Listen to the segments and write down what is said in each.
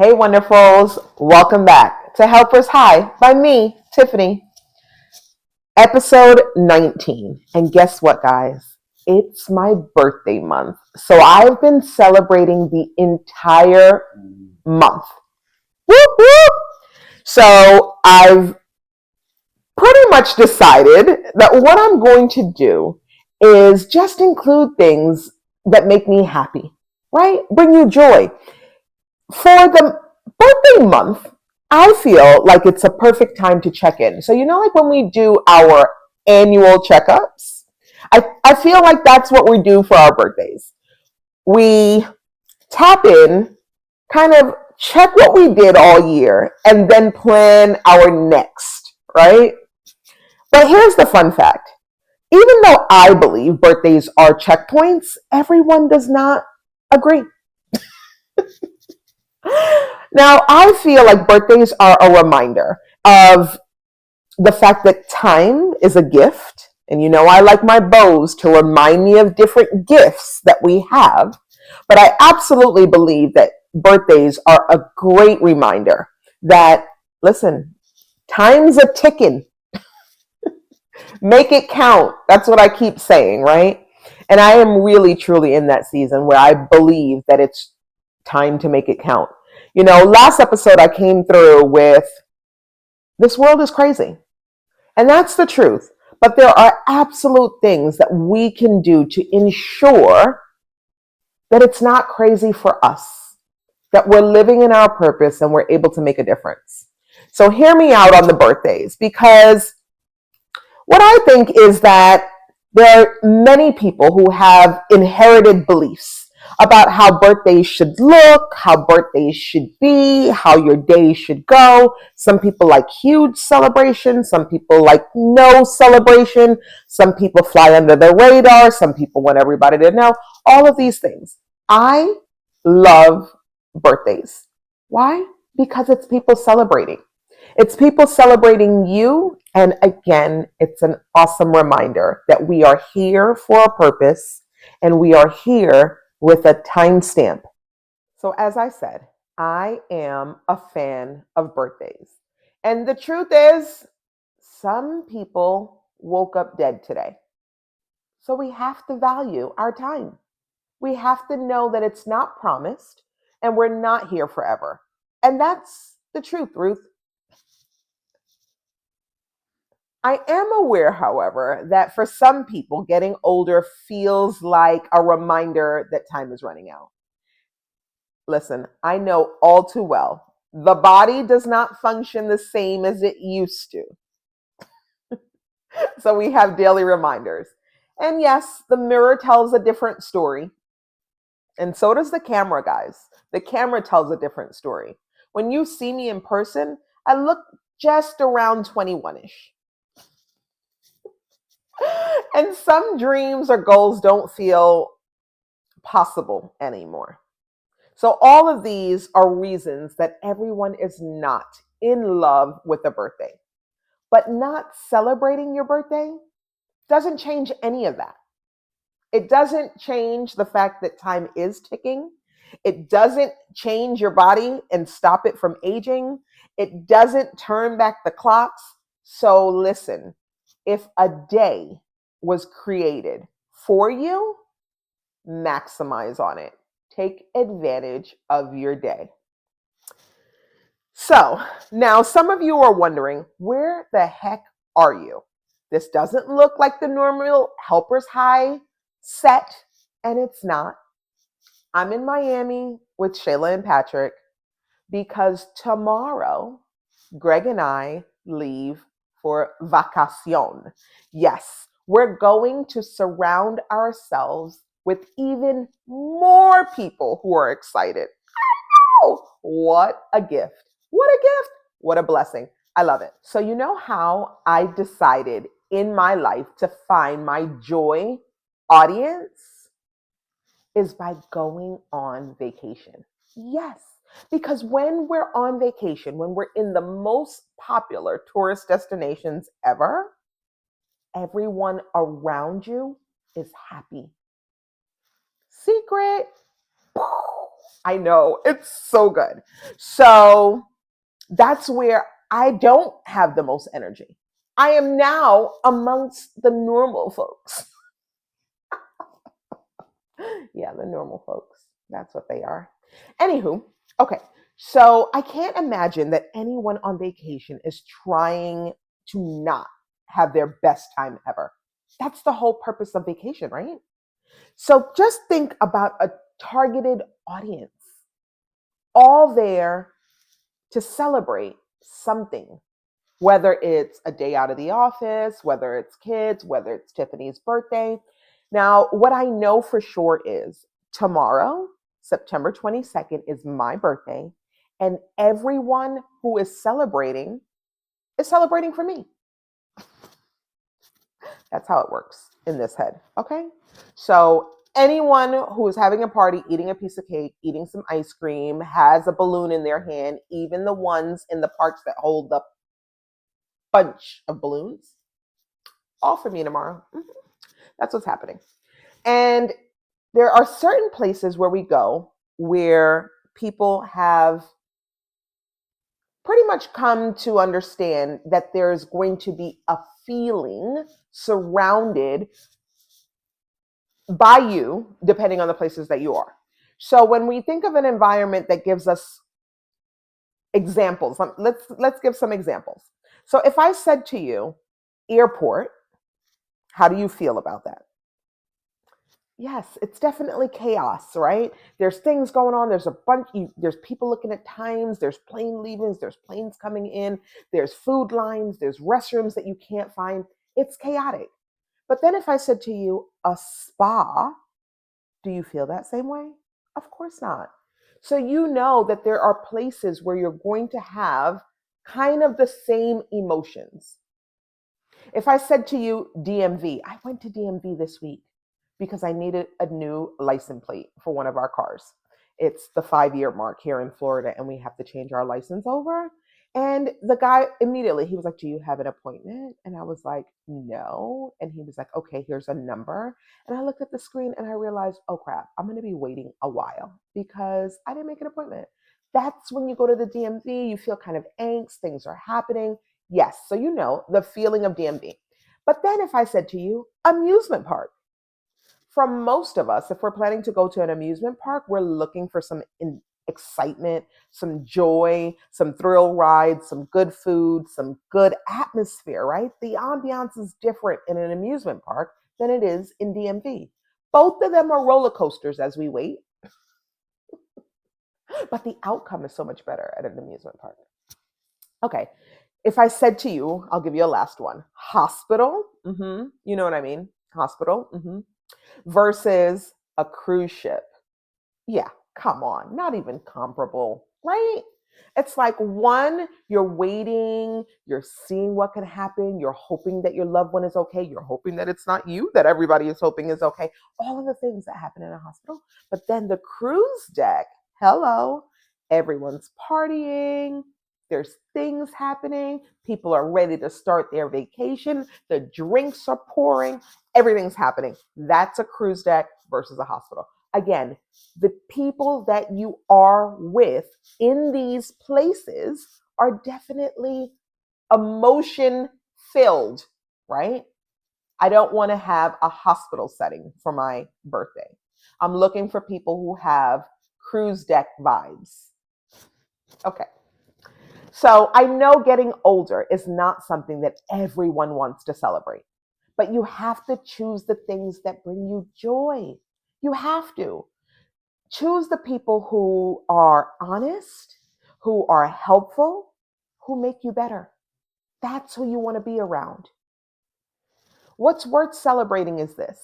Hey, wonderfuls. Welcome back to Helpers High by me, Tiffani. Episode 19. And guess what, guys? It's my birthday month. So I've been celebrating the entire month. Whoop, whoop. So I've pretty much decided that what I'm going to do is just include things that make me happy, right? Bring you joy. For the birthday month, I feel like it's a perfect time to check in. So, like when we do our annual checkups, I feel like that's what we do for our birthdays. We tap in, kind of check what we did all year, and then plan our next, right? But here's the fun fact. Even though I believe birthdays are checkpoints, everyone does not agree. Now, I feel like birthdays are a reminder of the fact that time is a gift. And I like my bows to remind me of different gifts that we have. But I absolutely believe that birthdays are a great reminder that, listen, time's a ticking. Make it count. That's what I keep saying, right? And I am really, truly in that season where I believe that it's time to make it count. Last episode I came through with this world is crazy. And that's the truth. But there are absolute things that we can do to ensure that it's not crazy for us, that we're living in our purpose and we're able to make a difference. So hear me out on the birthdays, because what I think is that there are many people who have inherited beliefs about how birthdays should look, how birthdays should be, how your day should go. Some people like huge celebration. Some people like no celebration. Some people fly under the radar. Some people want everybody to know. All of these things. I love birthdays. Why? Because it's people celebrating. It's people celebrating you. And again, it's an awesome reminder that we are here for a purpose and we are here with a timestamp. So, as I said, I am a fan of birthdays. And the truth is, some people woke up dead today. So, we have to value our time. We have to know that it's not promised and we're not here forever. And that's the truth, Ruth. I am aware, however, that for some people, getting older feels like a reminder that time is running out. Listen, I know all too well. The body does not function the same as it used to. So we have daily reminders. And yes, the mirror tells a different story. And so does the camera, guys. The camera tells a different story. When you see me in person, I look just around 21-ish. And some dreams or goals don't feel possible anymore. So all of these are reasons that everyone is not in love with a birthday. But not celebrating your birthday doesn't change any of that. It doesn't change the fact that time is ticking. It doesn't change your body and stop it from aging. It doesn't turn back the clocks. So listen, if a day was created for you, maximize on it. Take advantage of your day. So now some of you are wondering, where the heck are you? This doesn't look like the normal Helpers High set, and it's not. I'm in Miami with Shayla and Patrick because tomorrow, Greg and I leave for vacacion. Yes, we're going to surround ourselves with even more people who are excited. Oh, what a gift. What a gift. What a blessing. I love it. So, you know how I decided in my life to find my joy audience is by going on vacation. Yes, because when we're on vacation, when we're in the most popular tourist destinations ever, everyone around you is happy. Secret. I know. It's so good. So that's where I don't have the most energy. I am now amongst the normal folks. Yeah, the normal folks. That's what they are. Anywho, okay. So I can't imagine that anyone on vacation is trying to not have their best time ever. That's the whole purpose of vacation, right? So just think about a targeted audience, all there to celebrate something, whether it's a day out of the office, whether it's kids, whether it's Tiffany's birthday. Now, what I know for sure is tomorrow, September 22nd, is my birthday, and everyone who is celebrating for me. That's how it works in this head. Okay. So anyone who is having a party, eating a piece of cake, eating some ice cream, has a balloon in their hand, even the ones in the parks that hold the bunch of balloons, all for me tomorrow. That's what's happening. And there are certain places where we go where people have pretty much come to understand that there's going to be a feeling surrounded by you, depending on the places that you are. So when we think of an environment that gives us examples, let's give some examples. So if I said to you, airport, how do you feel about that? Yes, it's definitely chaos, right? There's things going on. There's a bunch. There's people looking at times. There's plane leavings. There's planes coming in. There's food lines. There's restrooms that you can't find. It's chaotic. But then if I said to you, a spa, do you feel that same way? Of course not. So you know that there are places where you're going to have kind of the same emotions. If I said to you, DMV, I went to DMV this week because I needed a new license plate for one of our cars. It's the 5-year mark here in Florida, and we have to change our license over. And the guy immediately, he was like, do you have an appointment? And I was like, no. And he was like, okay, here's a number. And I looked at the screen and I realized, oh crap, I'm going to be waiting a while because I didn't make an appointment. That's when you go to the DMV, you feel kind of angst, things are happening. Yes, so you know the feeling of DMV. But then if I said to you, amusement park, for most of us, if we're planning to go to an amusement park, we're looking for some excitement, some joy, some thrill rides, some good food, some good atmosphere, right? The ambiance is different in an amusement park than it is in DMV. Both of them are roller coasters as we wait, but the outcome is so much better at an amusement park. Okay, if I said to you, I'll give you a last one, hospital, you know what I mean? Hospital, versus a cruise ship. Yeah, come on, not even comparable, right? It's like one, you're waiting, you're seeing what can happen, you're hoping that your loved one is okay, you're hoping that it's not you, that everybody is hoping is okay, all of the things that happen in a hospital. But then the cruise deck, hello, everyone's partying, there's things happening, people are ready to start their vacation, the drinks are pouring, everything's happening. That's a cruise deck versus a hospital. Again, the people that you are with in these places are definitely emotion filled, right? I don't want to have a hospital setting for my birthday. I'm looking for people who have cruise deck vibes. Okay. So I know getting older is not something that everyone wants to celebrate, but you have to choose the things that bring you joy. You have to. Choose the people who are honest, who are helpful, who make you better. That's who you want to be around. What's worth celebrating is this.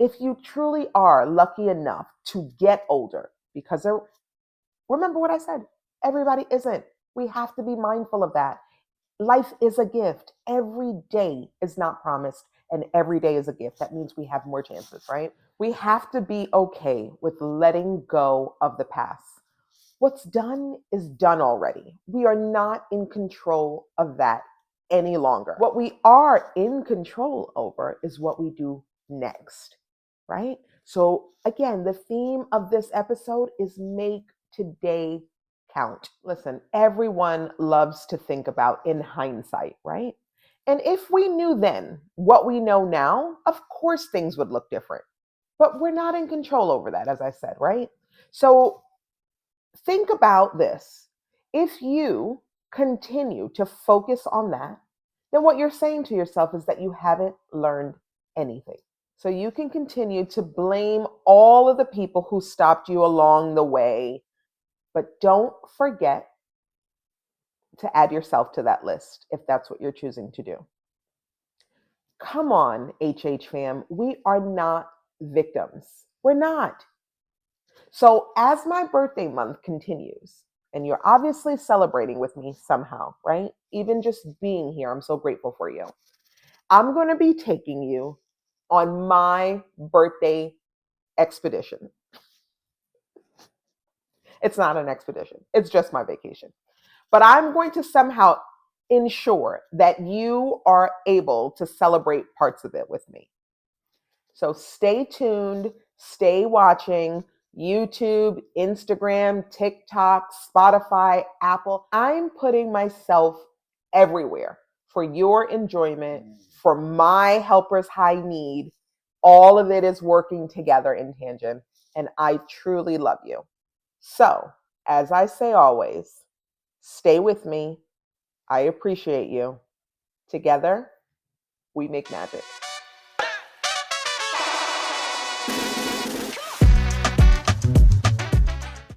If you truly are lucky enough to get older, because remember what I said, everybody isn't. We have to be mindful of that. Life is a gift. Every day is not promised, and every day is a gift. That means we have more chances, right? We have to be okay with letting go of the past. What's done is done already. We are not in control of that any longer. What we are in control over is what we do next, right? So, again, the theme of this episode is make today count. Listen, everyone loves to think about in hindsight, right? And if we knew then what we know now, of course things would look different. But we're not in control over that, as I said, right? So think about this. If you continue to focus on that, then what you're saying to yourself is that you haven't learned anything. So you can continue to blame all of the people who stopped you along the way, but don't forget to add yourself to that list if that's what you're choosing to do. Come on, HH fam, we are not victims. We're not. So, as my birthday month continues, and you're obviously celebrating with me somehow, right? Even just being here, I'm so grateful for you. I'm going to be taking you on my birthday expedition. It's not an expedition, it's just my vacation. But I'm going to somehow ensure that you are able to celebrate parts of it with me. So stay tuned, stay watching YouTube, Instagram, TikTok, Spotify, Apple. I'm putting myself everywhere for your enjoyment, for my helper's high need. All of it is working together in tangent, and I truly love you. So, as I say always, stay with me. I appreciate you. Together, we make magic.